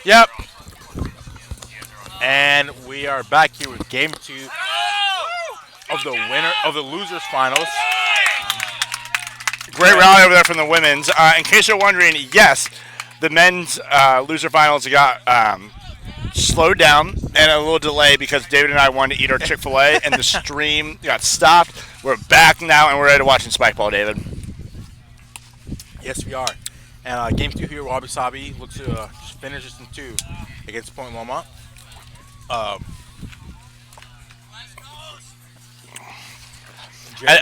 Yep. And we are back here with game 2 of the winner of the losers finals. Great rally over there from the women's. In case you're wondering, yes, the men's loser finals got slowed down and a little delay because David and I wanted to eat our Chick-fil-A and the stream got stopped. We're back now and we're ready to watch Spike Ball, David. Yes, we are. And game 2 here, Wabi Sabi looks to finish this in 2 against Point Loma.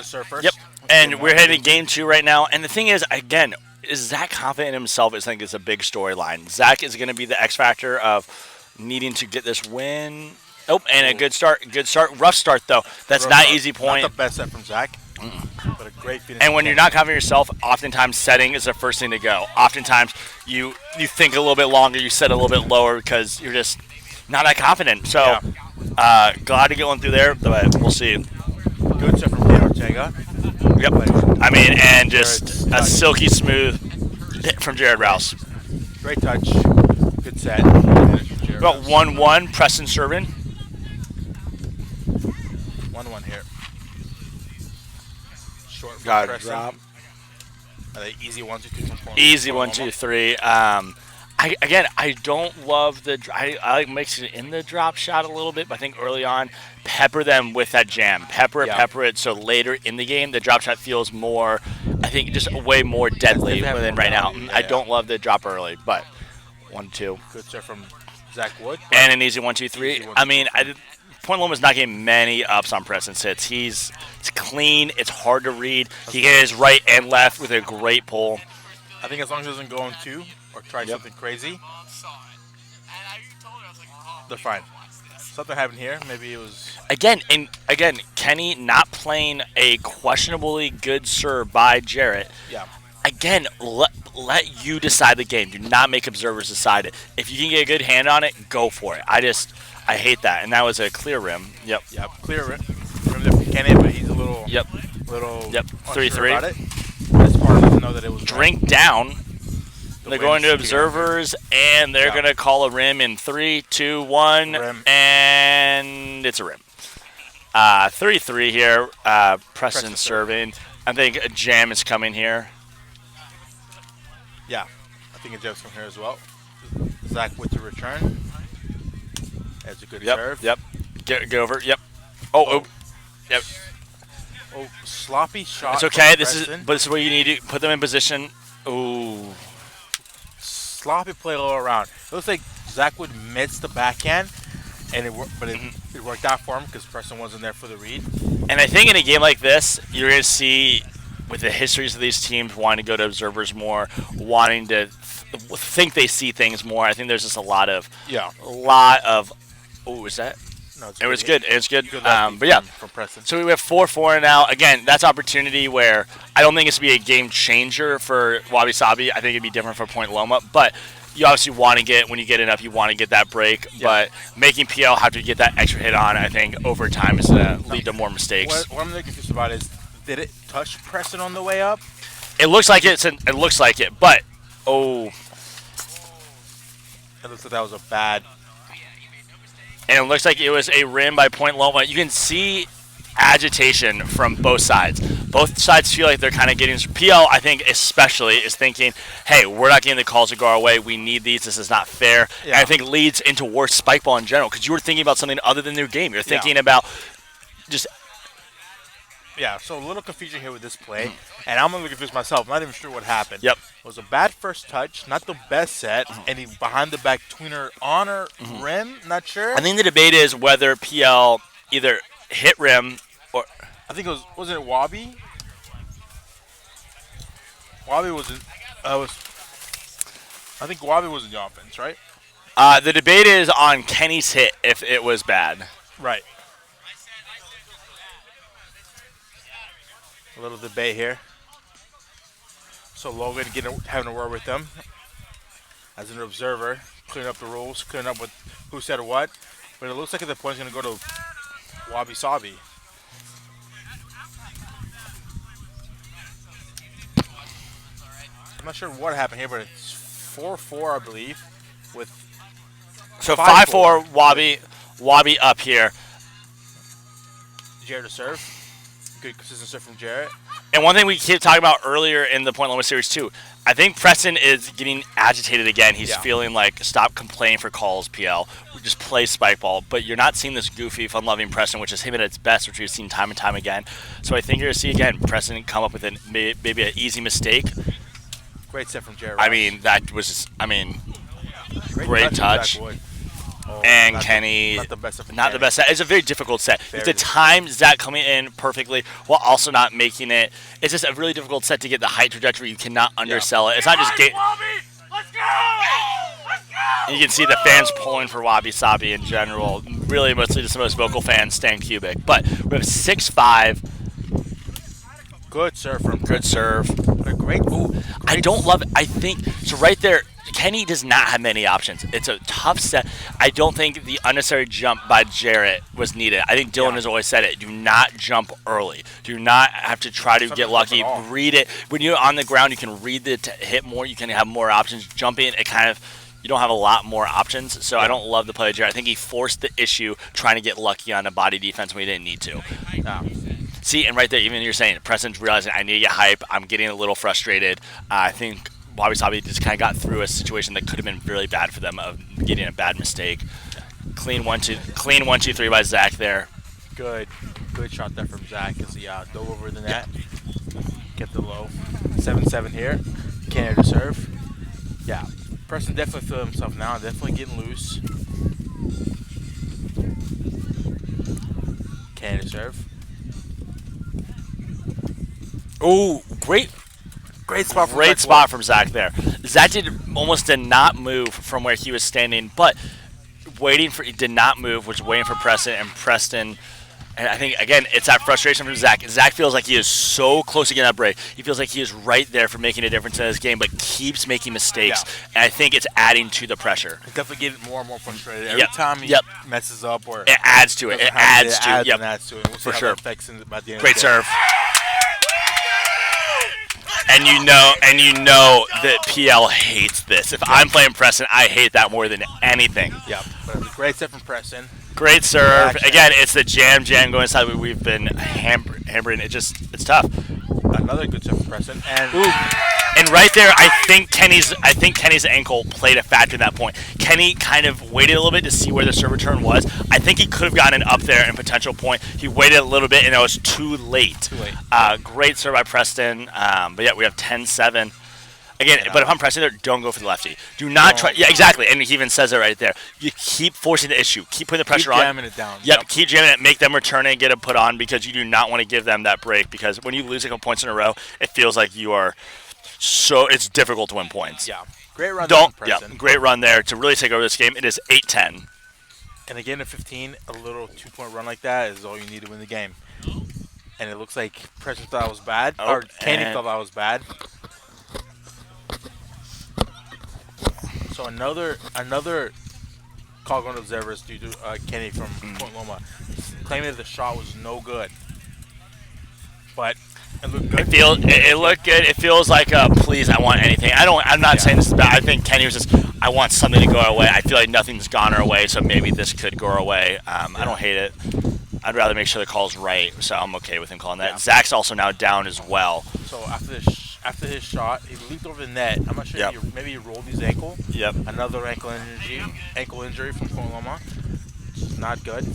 Serve first. Yep. And we're heading to game 2 right now. And the thing is, again, is Zach confident in himself? I think it's a big storyline. Zach is going to be the X factor of needing to get this win. Oh, and a good start. Good start. Rough start, though. That's not easy point. Not the best set from Zach. But a great finish. And when you're not confident in yourself, oftentimes setting is the first thing to go. Oftentimes you think a little bit longer, you set a little bit lower because you're just not that confident. So glad to get one through there, but we'll see. Good set from Peter Ortega. Yep. I mean, and just a silky smooth hit from Jared Rouse. Great touch. Good set. About 1-1, Preston serving. 1-1 here. Short from Got Preston. drop. Easy 1-2-3. Easy 1-2-3. I don't love the. I like mixing it in the drop shot a little bit, but I think early on, pepper them with that jam. Pepper it. So later in the game, the drop shot feels more. I think just way more deadly than right now. I don't love the drop early, but 1-2. Good serve from Zach Wood. And an easy 1-2-3. I mean, Point Loma's not getting many ups on Preston's hits. It's clean. It's hard to read. He hits right and left with a great pull. I think as long as he doesn't go in 2 or try something crazy, they're fine. Something happened here. Maybe it was... Again, Kenny not playing a questionably good serve by Jarrett. Yeah. Again, let you decide the game. Do not make observers decide it. If you can get a good hand on it, go for it. I hate that. And that was a clear rim. Yep. Clear rim. Rim there from Kenny, but he's a little... Yep. 3-3. About it. This part doesn't know that it was... Drink down. They're going to observers, and they're going to call a rim in 3, 2, 1, rim. And it's a rim. 3-3 here. Preston serving. I think a jam is coming here. Yeah, I think a jam's coming here as well. Zach with the return. That's a good serve. Yep. Get over. Yep. Oh. Yep. Oh, sloppy shot. It's okay. This is what you need to put them in position. Ooh. Sloppy play all around. It looks like Zach Wood missed the backhand, and it worked out for him because Preston wasn't there for the read. And I think in a game like this, you're going to see, with the histories of these teams wanting to go to observers more, wanting to think they see things more. I think there's just a lot of. Oh, is that? No, it was good. It was good. But yeah, from Preston. So we have 4-4 now. Again, that's opportunity where I don't think it's going to be a game changer for Wabi Sabi. I think it'd be different for Point Loma. But you obviously want to get, when you get enough, you want to get that break. Yeah. But making PL have to get that extra hit on, I think, over time is going to lead to more mistakes. What I'm really confused about is, did it touch Preston on the way up? It looks like it. It looks like it. But, oh. It looks like that was a bad... And it looks like it was a rim by Point Loma. You can see agitation from both sides. Both sides feel like they're kind of getting... PL, I think, especially, is thinking, hey, we're not getting the calls to go our way. We need these. This is not fair. Yeah. And I think leads into worse spike ball in general because you were thinking about something other than their game. You're thinking about just... Yeah, so a little confusion here with this play, and I'm a little confused myself. I'm not even sure what happened. Yep. It was a bad first touch, not the best set, and he behind the back tweener on her rim, not sure. I think the debate is whether PL either hit rim or... I think it wasn't it Wabi? Wabi wasn't... I think Wabi was in the offense, right? The debate is on Kenny's hit if it was bad. Right. A little debate here. So Logan having a word with them as an observer, clearing up the rules, clearing up with who said what. But it looks like the point's going to go to Wabi Sabi. I'm not sure what happened here, but it's 4-4, I believe. with So 5-4. 5-4, Wabi up here. Jarrett to serve. Good consistent serve from Jarrett. And one thing we keep talking about earlier in the Point Loma series too, I think Preston is getting agitated again. He's feeling like, stop complaining for calls, PL. Just play spike ball. But you're not seeing this goofy, fun-loving Preston, which is him at its best, which we've seen time and time again. So I think you're going to see, again, Preston come up with maybe an easy mistake. Great set from Jarrett. I mean, that was just, great touch. And Kenny, not the best of not the best set. It's a very difficult set. You have to time Zach coming in perfectly while also not making it. It's just a really difficult set to get the height trajectory. You cannot undersell it. It's not just get. Let's go! And you can see the fans pulling for Wabi Sabi in general. Really, mostly just the most vocal fans, Stan Kubik. But we have 6-5. Good serve from Good serve. What a great. I don't love it. I think so. Right there, Kenny does not have many options. It's a tough set. I don't think the unnecessary jump by Jarrett was needed. I think Dylan has always said it. Do not jump early. Do not have to try to get lucky. Read it. When you're on the ground, you can read it to hit more. You can have more options. Jumping, it kind of, you don't have a lot more options. So I don't love the play of Jarrett. I think he forced the issue trying to get lucky on a body defense when he didn't need to. See, and right there, even you're saying, Preston's realizing I need to get hype. I'm getting a little frustrated. I think Wabi Sabi just kind of got through a situation that could have been really bad for them of getting a bad mistake. Clean 1-2-3 by Zach there. Good shot there from Zach as he dove over the net. Get the low. 7-7 here. Canada to serve. Yeah, Preston definitely feeling himself now. Definitely getting loose. Canada to serve. Oh, great spot from Great spot from Zach there. Zach did not move from where he was standing, but he did not move, was waiting for Preston, and I think, again, it's that frustration from Zach. Zach feels like he is so close to getting that break. He feels like he is right there for making a difference in his game, but keeps making mistakes, and I think it's adding to the pressure. He's definitely getting more and more frustrated. Every time he messes up or it adds to it. It adds to it. We'll see for how sure. that affects him by the end Great of the day. serve. And you know that PL hates this. If I'm playing Preston, I hate that more than anything. Yeah, but it was a great set from Preston. Great serve. Again, it's the jam going inside. We've been hammering. It's tough. Another good set from Preston. And right there, I think Kenny's ankle played a factor in that point. Kenny kind of waited a little bit to see where the serve return was. I think he could have gotten up there in potential point. He waited a little bit, and it was too late. Great serve by Preston. But yeah, we have 10-7. Again, but if I'm pressing there, don't go for the lefty. Do not try. Yeah, exactly. And he even says it right there. You keep forcing the issue. Keep putting the pressure on. Keep jamming it down. Yep, keep jamming it. Make them return it and get it put on because you do not want to give them that break because when you lose a couple points in a row, it feels like you are it's difficult to win points. Yeah. Great run there from Preston. Great run there to really take over this game. It is 8-10. And again, at 15, a little 2-point run like that is all you need to win the game. And it looks like Preston thought I was bad, or Kenny thought I was bad. So another call going to observers due to Kenny from Point Loma, claiming that the shot was no good. But it looked good. It looked good. It feels like please, I want anything. I'm not saying this is bad. I think Kenny was just I want something to go our way. I feel like nothing's gone our way, so maybe this could go our way. I don't hate it. I'd rather make sure the call's right, so I'm okay with him calling that. Zach's also now down as well. So after his shot, he leaped over the net. I'm not sure. Maybe he rolled his ankle. Yep. Another ankle injury from Point Loma. It's not good.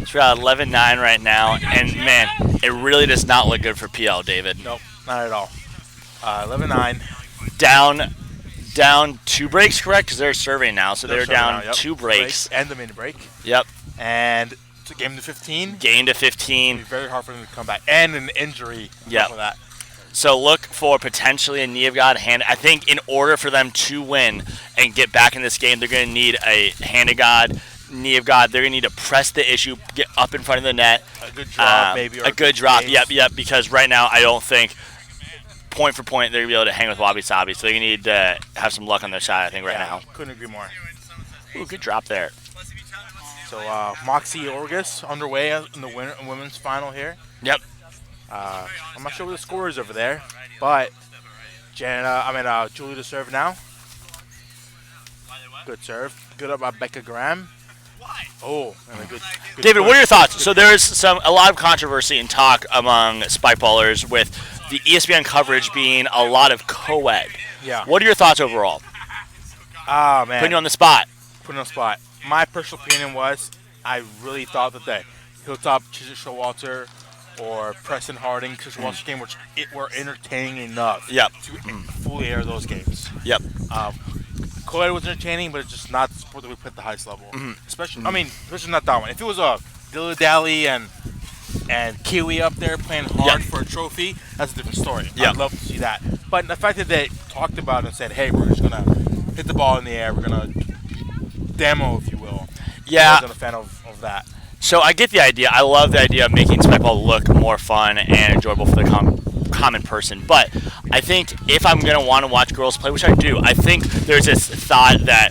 So we're at 11-9 right now, and man, it really does not look good for PL, David. Nope, not at all. 11-9. Down 2 breaks, correct? Because they're serving now, so they're down now, 2 breaks. And the mini break. Yep. And it's a game to 15. Gain to 15. It'll be very hard for them to come back. And an injury. Yep. For that. So look for potentially a knee of God hand. I think in order for them to win and get back in this game, they're going to need a hand of God, knee of God. They're going to need to press the issue, get up in front of the net. A good drop, maybe. Or a good drop. Yep. Because right now, I don't think point for point they're going to be able to hang with Wabi Sabi. So they're going to need to have some luck on their side, I think, right now. Couldn't agree more. Ooh, good drop there. So Moxie Orgus underway in the women's final here. Yep. I'm not sure what the score is over there, but Julie to serve now. Good serve. Good up by Becca Graham. Oh, and a good David, what are your push. thoughts? So there is a lot of controversy and talk among spike ballers with the ESPN coverage being a lot of co-ed. Yeah. What are your thoughts overall? Ah, man. Putting you on the spot. Putting on the spot. My personal opinion was I really thought that the Hilltop Chisholm Showalter or Preston Harding Chisholm Walter game were entertaining enough Yep. to fully air those games. Yep. Co-ed was entertaining, but it's just not the sport that we put at the highest level. Especially not that one. If it was a Dilly Dally and Kiwi up there playing hard for a trophy, that's a different story. Yep. I'd love to see that. But the fact that they talked about it and said, hey, we're just going to hit the ball in the air, we're going to demo, if you will. Yeah. I wasn't a fan of that. So I get the idea. I love the idea of making spike ball look more fun and enjoyable for the common person. But I think if I'm going to want to watch girls play, which I do, I think there's this thought that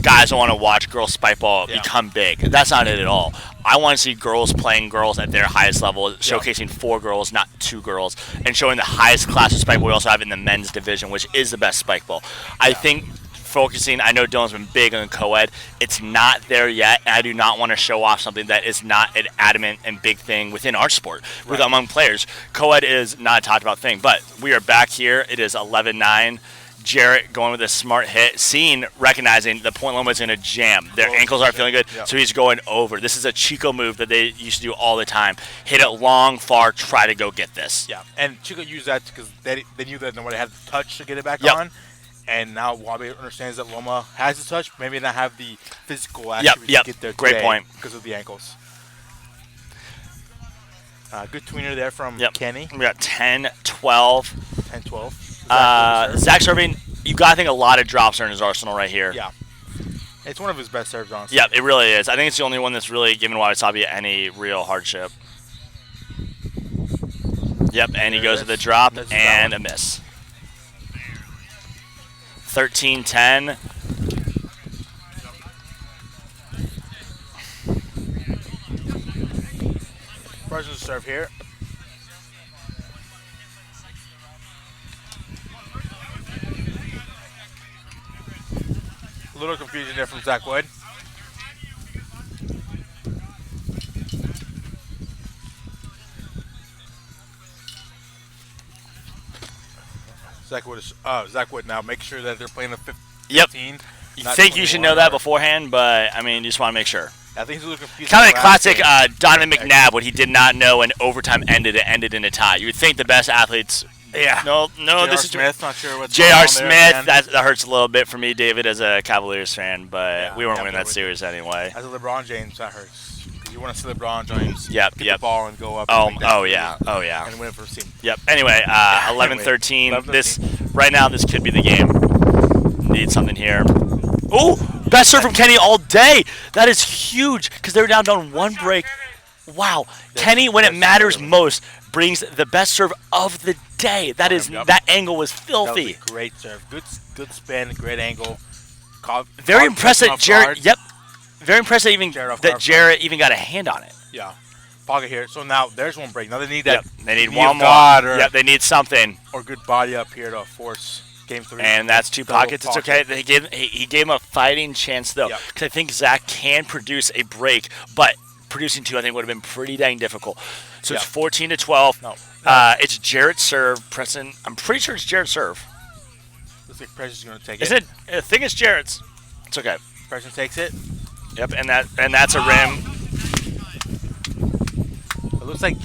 guys don't want to watch girls spike ball become big. That's not it at all. I want to see girls playing girls at their highest level, showcasing 4 girls, not 2 girls, and showing the highest class of spike ball we also have in the men's division, which is the best spike ball. I think focusing, I know Dylan's been big on co-ed. It's not there yet, and I do not want to show off something that is not an adamant and big thing within our sport, among players. Co-ed is not a talked about thing, but we are back here. It is 11-9. Jarrett going with a smart hit, recognizing the Point Loma is in a jam. Their ankles aren't feeling good, so he's going over. This is a Chico move that they used to do all the time. Hit it long, far, try to go get this. Yeah, and Chico used that because they knew that nobody had the touch to get it back Yep. on. And now Wabi understands that Loma has the touch, maybe not have the physical attributes to get there Great today point. because of the ankles. Good tweener there from Kenny. We got 10-12. 10-12. Zach serving, you got to think a lot of drops are in his arsenal right here. Yeah. It's one of his best serves, honestly. Yeah, it really is. I think it's the only one that's really given Wabi Sabi any real hardship. Yep, and he goes to the drop and a miss. 13-10. Preston to serve here. A little confusion there from Zach Wood. Zach Wood now make sure that they're playing the 15. Yep. You think you should know that beforehand, but I mean, you just want to make sure. I think he's a little confused. Kind of like classic Donovan McNabb, what he did not know when overtime ended. It ended in a tie. You would think the best athletes. Yeah. No. This is Smith. Not sure what's J.R. Smith. That hurts a little bit for me, David, as a Cavaliers fan, but we weren't winning that series anyway. As a LeBron James, that hurts. You want to see LeBron James get the ball and go up. Oh yeah. And win it for the team. Yep. Anyway, 11-13. Right now, this could be the game. Need something here. Oh, best serve from Kenny all day. That is huge because they were down one break. Wow. Kenny, when it matters most, brings the best serve of the day. That angle was filthy. That was a great serve. Good spin, great angle. Very impressive, Jarrett. Yep. Very impressive that Jarrett even got a hand on it. Yeah. Pocket here. So now there's one break. Now they need that. They need one more. Yep, they need something. Or good body up here to force Game 3. And that's 2 pockets. It's okay. He gave him a fighting chance, though. Because I think Zach can produce a break, but producing 2, I think, would have been pretty dang difficult. So it's 14-12. No. It's Jarrett's serve. Preston, I'm pretty sure it's Jarrett's serve. Looks like Preston's going to take it. I think it's Jarrett's. It's okay. Preston takes it. Yep, and that's a rim. It looks like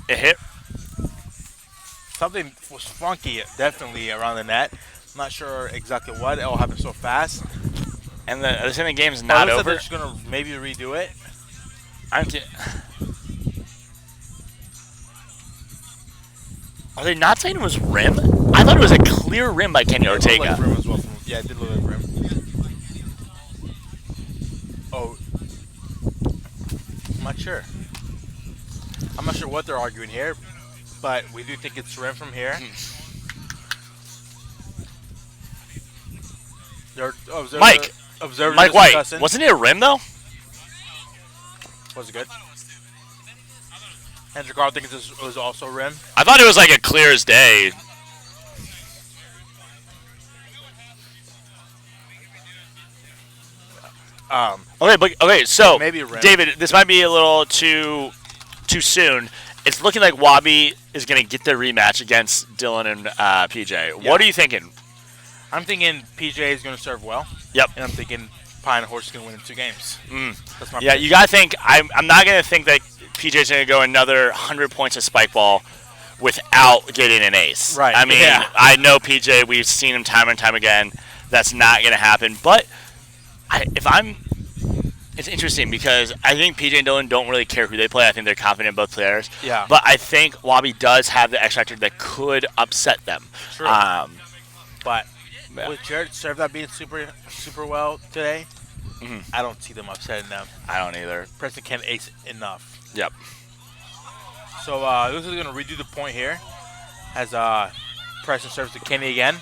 it hit. Something was funky, definitely, around the net. I'm not sure exactly what. It all happened so fast. And the game's not over. Like they're just going to maybe redo it. Are they not saying it was rim? I thought it was a clear rim by Kenny Ortega. It looked like rim as well. Yeah, it did look like rim. Oh. I'm not sure. I'm not sure what they're arguing here, but we do think it's rim from here. Mike White. Discussing. Wasn't it a rim, though? Was it good? Andrew Carl thinks it was also rim. I thought it was like a clear as day. Okay, so Maybe a rim. David, this might be a little too soon. It's looking like Wabi is going to get their rematch against Dylan and PJ. Yeah. What are you thinking? I'm thinking PJ is going to serve well. Yep. And I'm thinking Pine Horse is going to win in 2 games. That's my Yeah, pick. you got to think. I'm not going to think that PJ's going to go another 100 points of spike ball without getting an ace. Right, I mean, yeah. I know PJ. We've seen him time and time again. That's not going to happen. But it's interesting because I think PJ and Dylan don't really care who they play. I think they're confident in both players. Yeah. But I think Wabi does have the X factor that could upset them. True. But Yeah. with Jared serve that being super well today, Mhm. I don't see them upsetting them. I don't either. Preston can't ace enough. Yep. So this is going to redo the point here as Preston serves to Kenny again.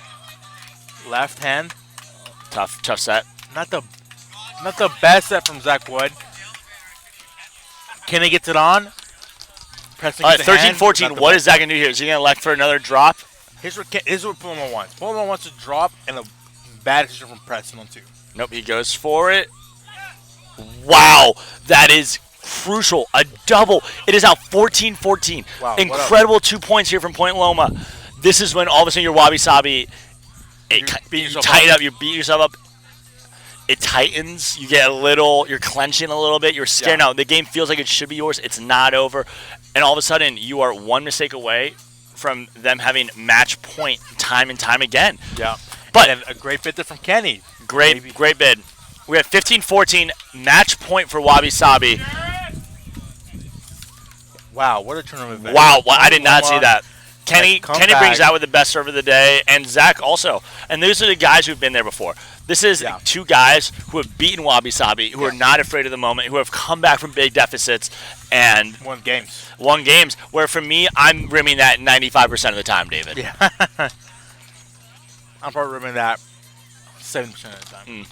Left hand. Tough set. Not the best set from Zach Wood. Kenny gets it on. Preston All right, gets the hand. 13-14. Not the What best. is Zach going to do here? Is he going to elect for another drop? Here's what Paloma wants. Paloma wants to drop and a bad decision from Preston on 2. Nope, he goes for it. Wow, that is crucial. A double. It is now 14-14. Wow, what Incredible 2 points here from Point Loma. This is when all of a sudden your Wabi Sabi, You're you beating yourself tighten up. up, you beat yourself up. It tightens. You get a little, you're clenching a little bit. You're scared Yeah. now. The game feels like it should be yours. It's not over. And all of a sudden, you are one mistake away from them having match point time and time again. Yeah. But- and then a great bit there from Kenny. Great bid. We have 15-14, match point for Wabi Sabi. Wow, what a tournament event. Wow, I did not see Loma that. Kenny come brings back. out with the best serve of the day, and Zach also. And these are the guys who've been there before. This is Yeah. 2 guys who have beaten Wabi Sabi, who are not afraid of the moment, who have come back from big deficits and Won games. won games. Where for me, I'm rimming that 95% of the time, David. Yeah. I'm probably rimming that 70% of the time.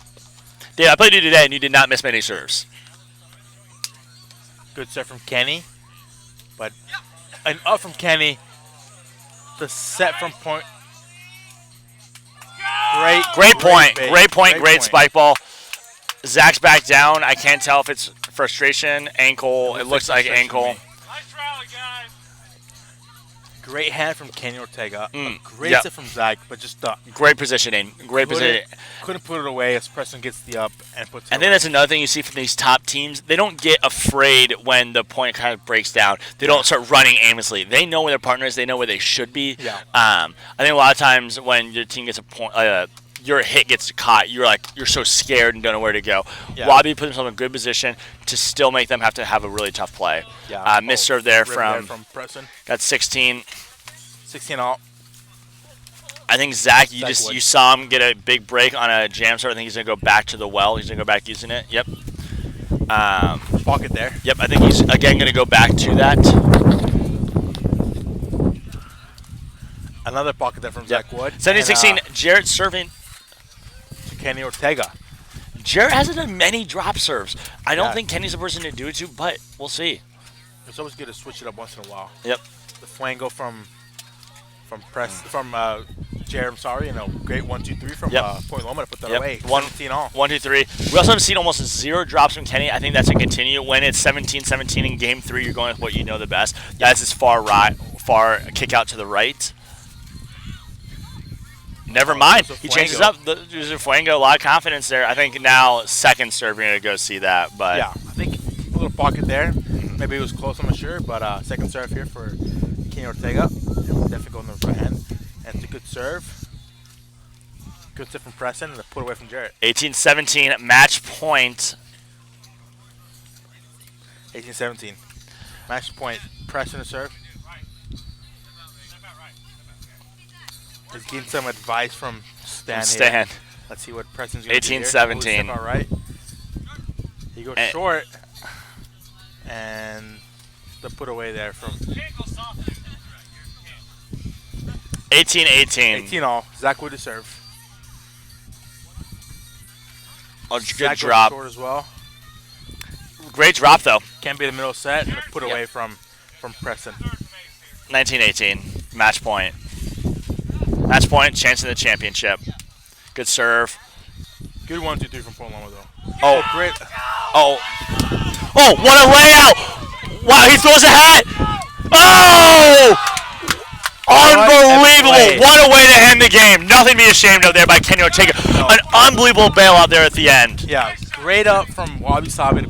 Dave, I played you today, and you did not miss many serves. Good set from Kenny. But an up from Kenny. The set from Point. Great point. bait. Great point. Great spike ball. Zach's back down. I can't tell if it's frustration, ankle. It looks like frustration ankle. to me. Nice rally, guys. Great hand from Kenny Ortega. A great Yep. set from Zach, but just Great positioning. Great positioning. couldn't put it away as Preston gets the up and puts it I away. think that's another thing you see from these top teams. They don't get afraid when the point kind of breaks down. They don't start running aimlessly. They know where their partner is. They know where they should be. Yeah. I think a lot of times when your team gets a point, your hit gets caught, you're so scared and don't know where to go. Yeah. Wabi put himself in a good position to still make them have to have a really tough play. Yeah. Missed serve there Rim from Preston. got 16. 16 all. I think Zach, Zach Wood. you saw him get a big break on a jam serve. I think he's gonna go back to the well. He's gonna go back using it. Yep. Pocket there. Yep. I think he's again gonna go back to that. Another pocket there from Zach Wood. 17-16. And, Jarrett serving. to Kenny Ortega. Jarrett hasn't done many drop serves. I don't Yeah. think Kenny's the person to do it to, but we'll see. It's always good to switch it up once in a while. Yep. The flango from Jared, I'm sorry, great 1-2-3 from Yep. Point Loma to put that Yep. away. 1, 17 all. 1, 2, 3. We also have seen almost 0 drops from Kenny. I think that's a continue. When it's 17-17 in game 3, you're going with what you know the best. That's his far kick out to the right. Never mind. there's a He changes flango. up. There's a flango. A lot of confidence there. I think now second serve, you're going to go see that. But Yeah, I think a little pocket there. Maybe it was close, I'm not sure, but second serve here for Kenny Ortega. And we're definitely going to the right hand. And it's a good serve. Good set from Preston and a put away from Jarrett. 18-17, match point. 18-17. Match point. Preston to serve. He's getting some advice from Stan here. Stan. Let's see what Preston's going to do here. 18-17. Step out right. He goes And- short. And the put away there from 18-18. 18 all. Zach Wood to serve. Oh, Zach good goes drop. short as well. Great drop, though. Can't be the middle set. And a put away from Preston. 19-18. Match point. Match point. Chance in the championship. Good serve. Good 1, 2, 3 from Point Loma though. Oh, Great. oh, oh! What a layout! Wow, he throws a hat. Oh! Unbelievable! play. What a way to end the game. Nothing to be ashamed of there by Kenny Ortega. No. An unbelievable bailout there at the end. Yeah, great up from Wabi Sabi.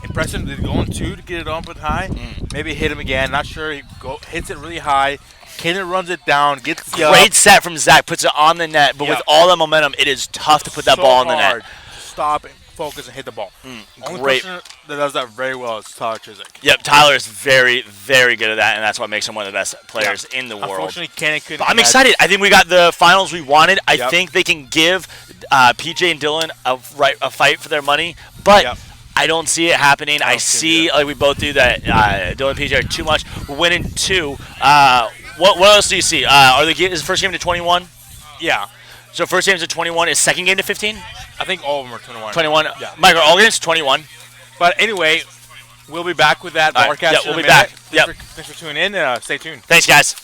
Impressive. They're going 2 to get it up and high. Maybe hit him again. Not sure. He hits it really high. Kenny runs it down. Gets the Great set from Zach. Puts it on the net. But with all the momentum, it is tough to put that ball in the net. To stop and focus and hit the ball. Only Great. person that does that very well is Tyler Chiswick. Yep, Tyler is very, very good at that, and that's what makes him one of the best players in the world. Unfortunately, Kenny couldn't. But I'm excited. I think we got the finals we wanted. I Yep. think they can give PJ and Dylan a fight for their money, but Yep. I don't see it happening. I don't see see, it. like we both do, that Dylan and PJ are too much. We're winning 2. What else do you see? Is the first game to 21? Yeah, So first game to 21. Is second game to 15? I think all of them are 21. 21. Yeah. Michael, all games 21. But anyway, we'll be back with that All right. broadcast. Yeah, in a we'll be minute. back. Yep. Thanks for tuning in. And stay tuned. Thanks, guys.